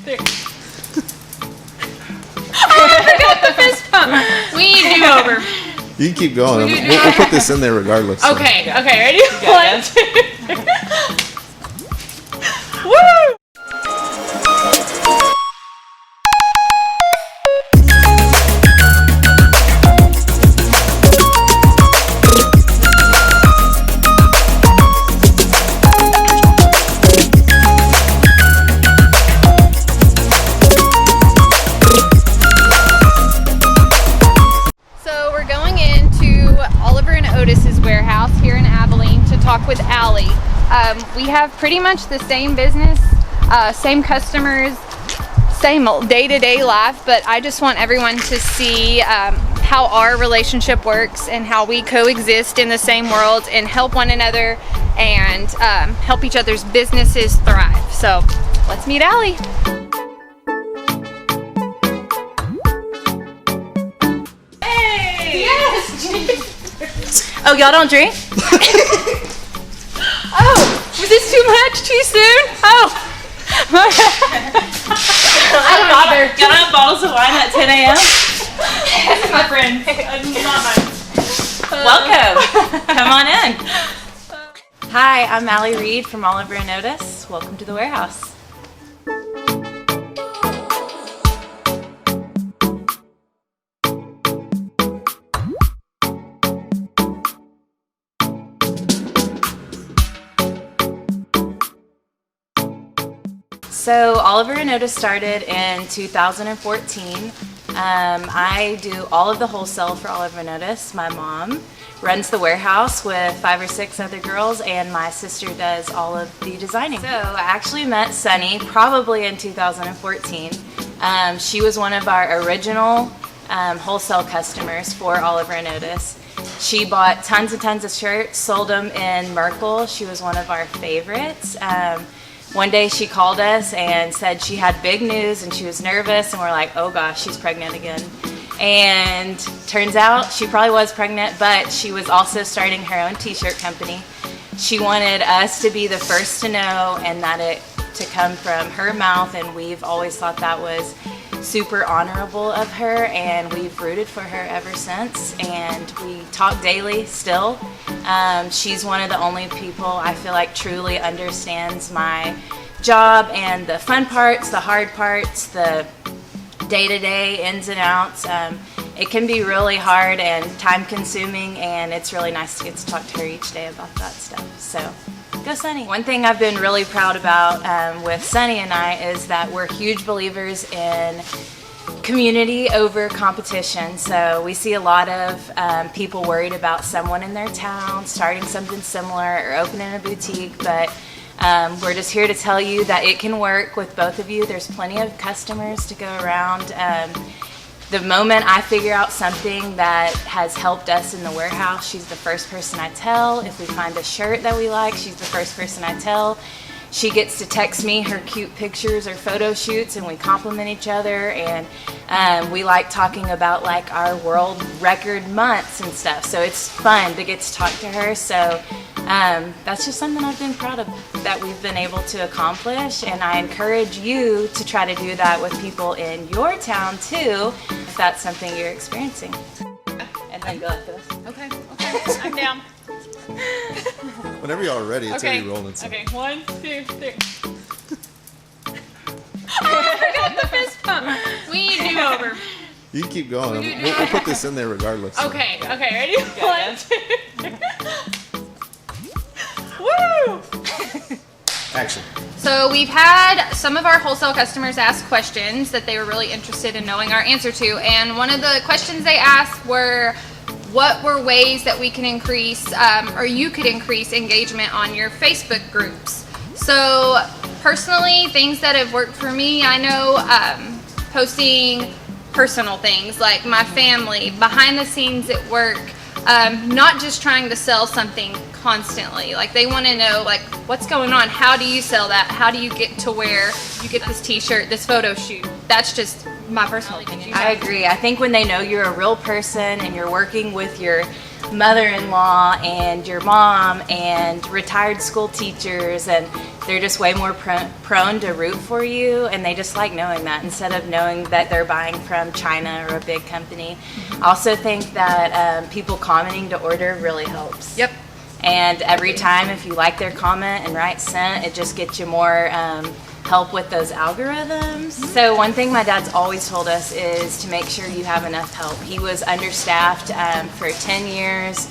3. Oh, I forgot the fist pump. We need do over. You can keep going. We'll put this in there regardless. So. Okay, ready? 1, 2, 3. Woo! Oliver and Otis's warehouse here in Abilene to talk with Allie. We have pretty much the same business, same customers, same day-to-day life, but I just want everyone to see how our relationship works and how we coexist in the same world and help one another and help each other's businesses thrive. So let's meet Allie. Hey! Yes! Oh, y'all don't drink? Oh, was this too much? Too soon? Oh. I don't bother. Y'all have bottles of wine at 10 a.m.? This is my friend. Not mine. Welcome. Come on in. Hi, I'm Allie Reed from Oliver Otis. Welcome to the warehouse. So Oliver Otis started in 2014. I do all of the wholesale for Oliver Otis. My mom runs the warehouse with 5 or 6 other girls, and my sister does all of the designing. So I actually met Sunny probably in 2014. She was one of our original wholesale customers for Oliver Otis. She bought tons and tons of shirts, sold them in Merkel. She was one of our favorites. One day she called us and said she had big news and she was nervous, and we're like, oh gosh, she's pregnant again. And turns out she probably was pregnant, but she was also starting her own t-shirt company. She wanted us to be the first to know and that it to come from her mouth, and we've always thought that was super honorable of her, and we've rooted for her ever since, and we talk daily still. She's one of the only people I feel like truly understands my job and the fun parts, the hard parts, the day-to-day ins and outs. It can be really hard and time-consuming, and it's really nice to get to talk to her each day about that stuff. So, go Sunny. One thing I've been really proud about with Sunny and I is that we're huge believers in community over competition. So we see a lot of people worried about someone in their town starting something similar or opening a boutique, but we're just here to tell you that it can work with both of you. There's plenty of customers to go around. The moment I figure out something that has helped us in the warehouse, she's the first person I tell. If we find a shirt that we like, she's the first person I tell. She gets to text me her cute pictures or photo shoots, and we compliment each other, and we like talking about like our world record months and stuff. So it's fun to get to talk to her. So that's just something I've been proud of that we've been able to accomplish, and I encourage you to try to do that with people in your town too, if that's something you're experiencing. And then go after this. Okay, I'm down. Whenever y'all are ready, it's already rolling. So. Okay, 1, 2, 3. I forgot the fist pump. We need do over. You can keep going. We'll put this in there regardless. So. Okay, ready? 1, 2, 3. Woo! Action. So we've had some of our wholesale customers ask questions that they were really interested in knowing our answer to, and one of the questions they asked were, what were ways that we can increase, or you could increase engagement on your Facebook groups? So personally, things that have worked for me, I know posting personal things like my family, behind the scenes at work, not just trying to sell something constantly. Like they want to know like what's going on, how do you sell that, how do you get to where you get this t-shirt, this photo shoot. That's just my personal opinion. I agree. I think when they know you're a real person and you're working with your mother-in-law and your mom and retired school teachers, and they're just way more prone to root for you, and they just like knowing that instead of knowing that they're buying from China or a big company. I also think that people commenting to order really helps. Yep. And every time if you like their comment and write sent, it just gets you more help with those algorithms. So one thing my dad's always told us is to make sure you have enough help. He was understaffed for 10 years,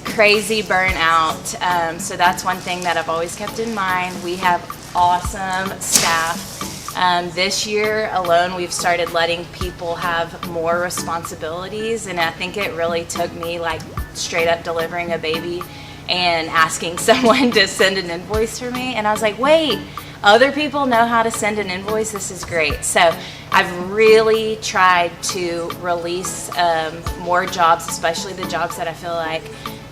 crazy burnout. So that's one thing that I've always kept in mind. We have awesome staff. This year alone, we've started letting people have more responsibilities, and I think it really took me like straight up delivering a baby and asking someone to send an invoice for me. And I was like, wait, other people know how to send an invoice. This is great. So I've really tried to release more jobs, especially the jobs that I feel like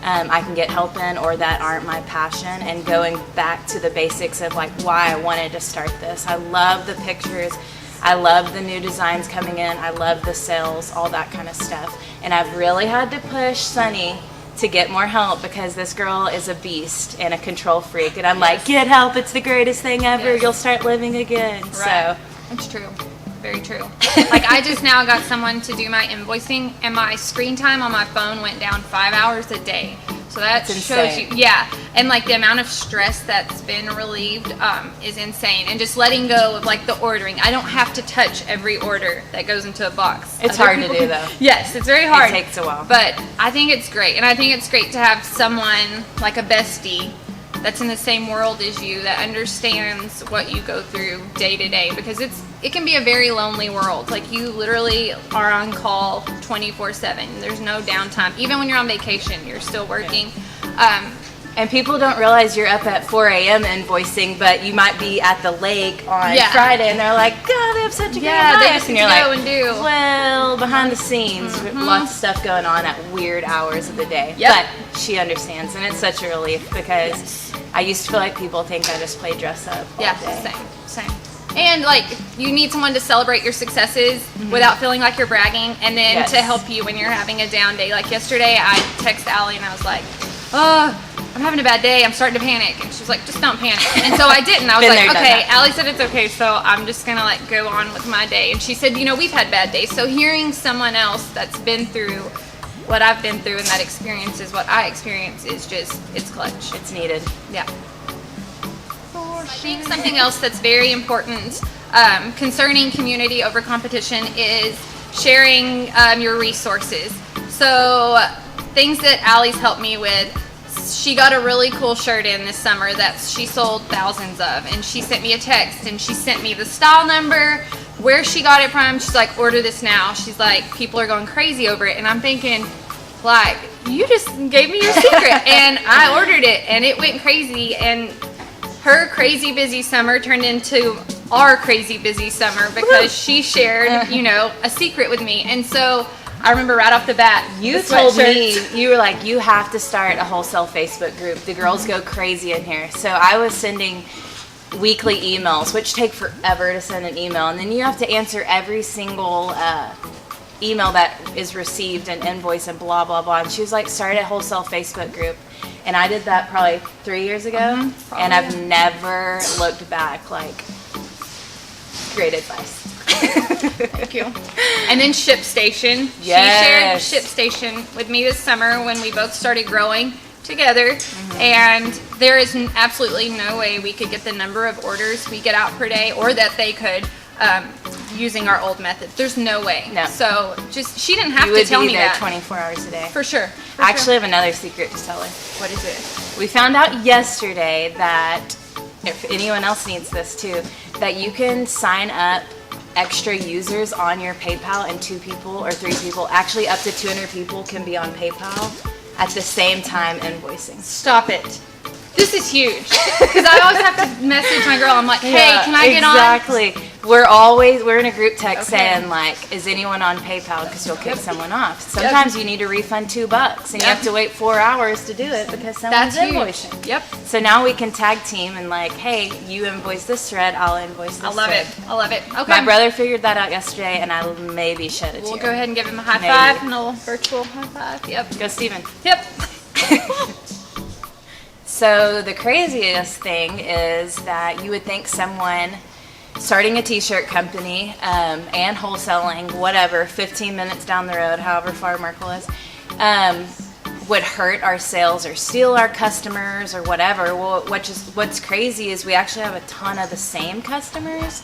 I can get help in or that aren't my passion, and going back to the basics of like why I wanted to start this. I love the pictures. I love the new designs coming in. I love the sales, all that kind of stuff. And I've really had to push Sunny to get more help because this girl is a beast and a control freak. And I'm like, get help. It's the greatest thing ever. Yes. You'll start living again. Right. So That's true. Very true. Like I just now got someone to do my invoicing, and my screen time on my phone went down 5 hours a day. So that That's shows insane. you, yeah. And like the amount of stress that's been relieved is insane. And just letting go of like the ordering. I don't have to touch every order that goes into a box. It's Other hard to people do, though. Yes, it's very hard. It takes a while. But I think it's great. And I think it's great to have someone like a bestie that's in the same world as you, that understands what you go through day to day, because it can be a very lonely world. Like you literally are on call 24/7. There's no downtime. Even when you're on vacation, you're still working. And people don't realize you're up at 4 a.m. invoicing, but you might be at the lake on Yeah. Friday, and they're like, God, they have such a great life. they just and get you're to go like, and do. well, behind the scenes, lots of stuff going on at weird hours of the day. Yep. But she understands, and it's such a relief because I used to feel like people think I just play dress up all day. Same. And like you need someone to celebrate your successes without feeling like you're bragging, and then Yes. to help you when you're having a down day. Like yesterday, I texted Allie and I was like, "Oh, I'm having a bad day. I'm starting to panic." And she's like, "Just don't panic." And so I didn't. I was Been like, there, done "Okay." that. Allie said it's okay, so I'm just gonna like go on with my day. And she said, "You know, we've had bad days." So hearing someone else that's been through what I've been through and that experience is what I experience is just, it's clutch. It's needed. Yeah. I think something else that's very important concerning community over competition is sharing your resources. So things that Allie's helped me with, she got a really cool shirt in this summer that she sold thousands of, and she sent me a text and she sent me the style number, where she got it from. She's like, order this now. She's like, people are going crazy over it. And I'm thinking, like, you just gave me your secret. And I ordered it and it went crazy, and her crazy busy summer turned into our crazy busy summer because she shared, you know, a secret with me. And so I remember right off the bat, You the told sweatshirts. me, you were like, you have to start a wholesale Facebook group. The girls go crazy in here. So I was sending weekly emails, which take forever to send an email. And then you have to answer every single email that is received and invoice and blah, blah, blah. And she was like, start a wholesale Facebook group. And I did that probably 3 years ago. And I've never looked back. Like, great advice. Thank you. And then ShipStation. Yes. She shared ShipStation with me this summer when we both started growing together. And there is absolutely no way we could get the number of orders we get out per day, or that they could, using our old method. There's no way. No. So just, she didn't have You to would tell be me there that. 24 hours a day. For sure. I actually have another secret to tell her. What is it? We found out yesterday that, if anyone else needs this too, that you can sign up extra users on your PayPal, and 2 people or 3 people, actually up to 200 people can be on PayPal at the same time invoicing. Stop it. This is huge. Because I always have to message my girl. I'm like, hey, can I get on? Exactly. We're in a group text saying like, is anyone on PayPal? Because you'll kick someone off. Sometimes you need to refund $2 and you have to wait 4 hours to do it because someone's invoicing. Yep. So now we can tag team and like, hey, you invoice this thread, I'll invoice this thread. I love it. Okay. My brother figured that out yesterday and I maybe shed a tear. We'll go ahead and give him a high five, a little virtual high five. Yep. Go Steven. Yep. So the craziest thing is that you would think someone starting a t-shirt company and wholesaling, whatever, 15 minutes down the road, however far Merkel is, would hurt our sales or steal our customers or whatever. Well, what's crazy is we actually have a ton of the same customers,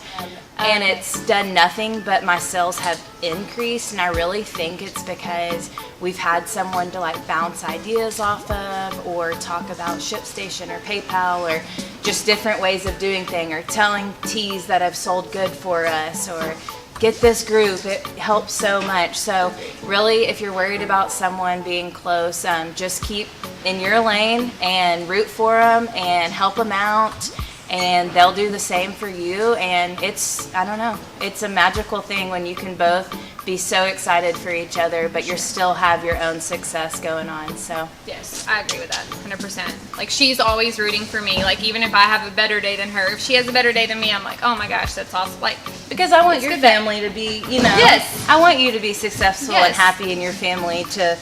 and it's done nothing but my sales have increased. And I really think it's because we've had someone to like bounce ideas off of, or talk about ShipStation or PayPal, or just different ways of doing things, or telling tees that have sold good for us, or get this group. It helps so much. So really, if you're worried about someone being close, just keep in your lane and root for them and help them out, and they'll do the same for you. And it's, I don't know, it's a magical thing when you can both be so excited for each other, but you still have your own success going on. So yes, I agree with that 100%. Like, she's always rooting for me. Like, even if I have a better day than her, if she has a better day than me, I'm like, oh my gosh, that's awesome. Like, because I want your family to be, you know, yes, I want you to be successful and happy, and your family to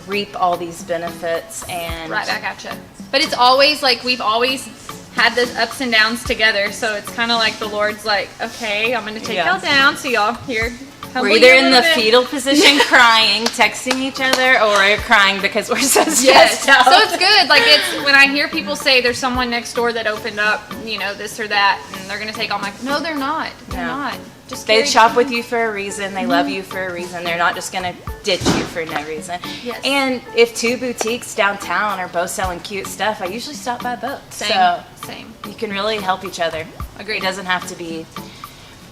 reap all these benefits. And right back at you. But it's always like, we've always had the ups and downs together, so it's kind of like the Lord's like, okay, I'm going to take y'all down, so y'all here. We're either in the fetal position crying, texting each other, or we're crying because we're so stressed out. So it's good. Like, it's when I hear people say there's someone next door that opened up, you know, this or that, and they're going to take all my... No, they're not. They're not. Just they shop with you for a reason. They love you for a reason. They're not just going to ditch you for no reason. Yes. And if two boutiques downtown are both selling cute stuff, I usually stop by both. Same. You can really help each other. Agreed. It doesn't have to be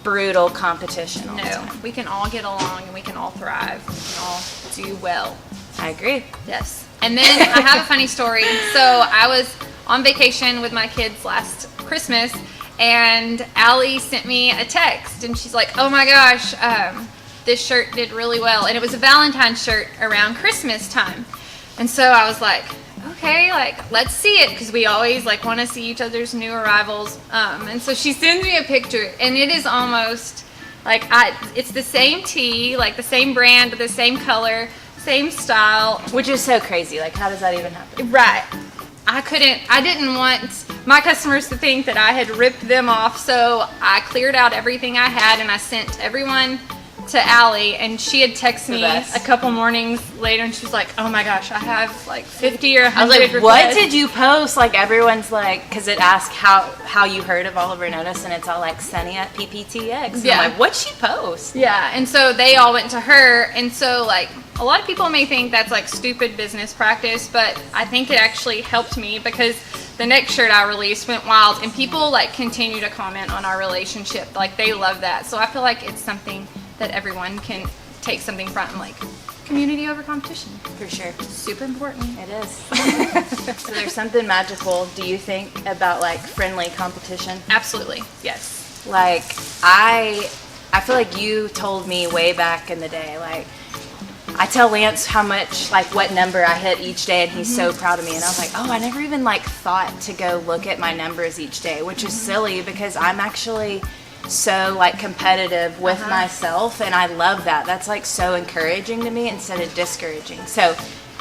brutal competition all the time. We can all get along and we can all thrive. We can all do well. I agree. Yes. And then I have a funny story. So I was on vacation with my kids last Christmas, and Allie sent me a text, and she's like, oh my gosh, this shirt did really well. And it was a Valentine's shirt around Christmas time. And so I was like, okay, like, let's see it, because we always like want to see each other's new arrivals. And so she sends me a picture, and it is almost like it's the same tee, like the same brand, the same color, same style. Which is so crazy. Like, how does that even happen? Right. I didn't want my customers to think that I had ripped them off, so I cleared out everything I had, and I sent everyone to Allie, and she had texted me a couple mornings later, and she was like, oh my gosh, I have like 50 or 100 I was like, requests. what did you post? Like, everyone's like, because it asks how you heard of Oliver Otis, and it's all like Sunny at PPTX. And I'm like, what'd she post? Yeah, and so they all went to her, and so like, a lot of people may think that's like stupid business practice, but I think it actually helped me, because the next shirt I released went wild, and people like continue to comment on our relationship. Like, they love that. So I feel like it's something that everyone can take something from, like community over competition. For sure. Super important. It is. So there's something magical, do you think, about like friendly competition? Absolutely. Yes. Like, I feel like you told me way back in the day, like, I tell Lance how much, like, what number I hit each day, and he's so proud of me. And I was like, oh, I never even like thought to go look at my numbers each day, which is silly, because I'm actually so like competitive with myself, and I love that. That's like so encouraging to me instead of discouraging. So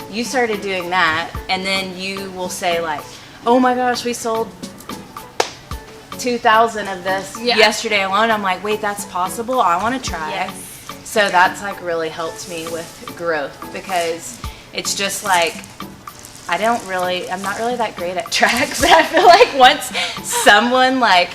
you started doing that, and then you will say like, oh my gosh, we sold 2,000 of this yesterday alone. I'm like, wait, that's possible? I want to try. Yes. So that's like really helped me with growth, because it's just like, I'm not really that great at tracks. I feel like once someone like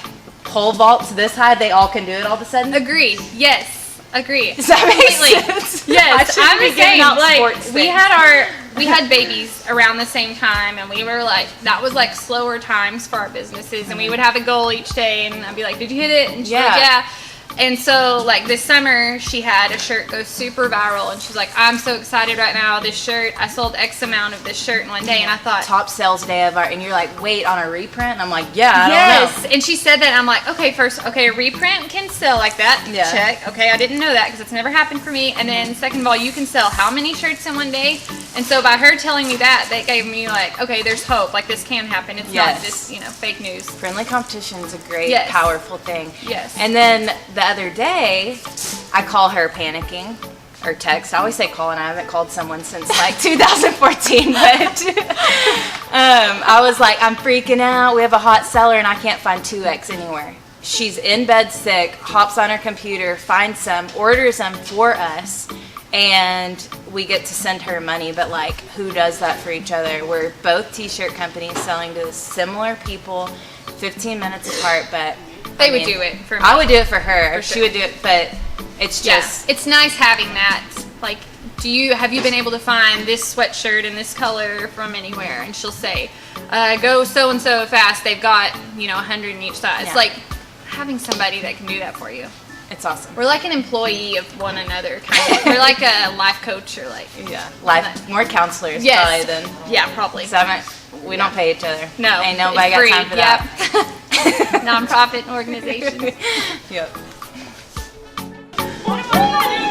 pole vaults this high, they all can do it all of a sudden. Agreed. Yes. Agreed. Does that make sense? Yes. I'm the same. Like, we had babies around the same time, and we were like, that was like slower times for our businesses, and we would have a goal each day, and I'd be like, did you hit it? And she's like, yeah. And so, like, this summer, she had a shirt go super viral, and she's like, I'm so excited right now. This shirt, I sold X amount of this shirt in one day, and I thought... Top sales day of our... And you're like, wait, on a reprint? And I'm like, yeah, I don't know. And she said that, and I'm like, okay, first, a reprint can sell like that. Yeah. Check. Okay, I didn't know that, because it's never happened for me. And then, second of all, you can sell how many shirts in one day? And so, by her telling me that gave me, like, okay, there's hope. Like, this can happen. It's not just, fake news. Friendly competition is a great, powerful thing. Yes. And then the other day, I call her panicking, or text. I always say call, and I haven't called someone since like 2014, but I was like, I'm freaking out. We have a hot seller, and I can't find 2X anywhere. She's in bed sick, hops on her computer, finds some, orders them for us, and we get to send her money. But like, who does that for each other? We're both t-shirt companies selling to similar people, 15 minutes apart, but They would do it for me. I would do it for her. For She sure. would do it, but it's just... It's nice having that. Like, have you been able to find this sweatshirt in this color from anywhere? And she'll say, go so-and-so fast. They've got, 100 in each size. Yeah. Like, having somebody that can do that for you. It's awesome. We're like an employee of one another, kind of. We're like a life coach or like... Yeah. More counselors probably than... Yeah, probably. We don't pay each other. No. Ain't nobody got free. time for that. Nonprofit organization. Yep. What am I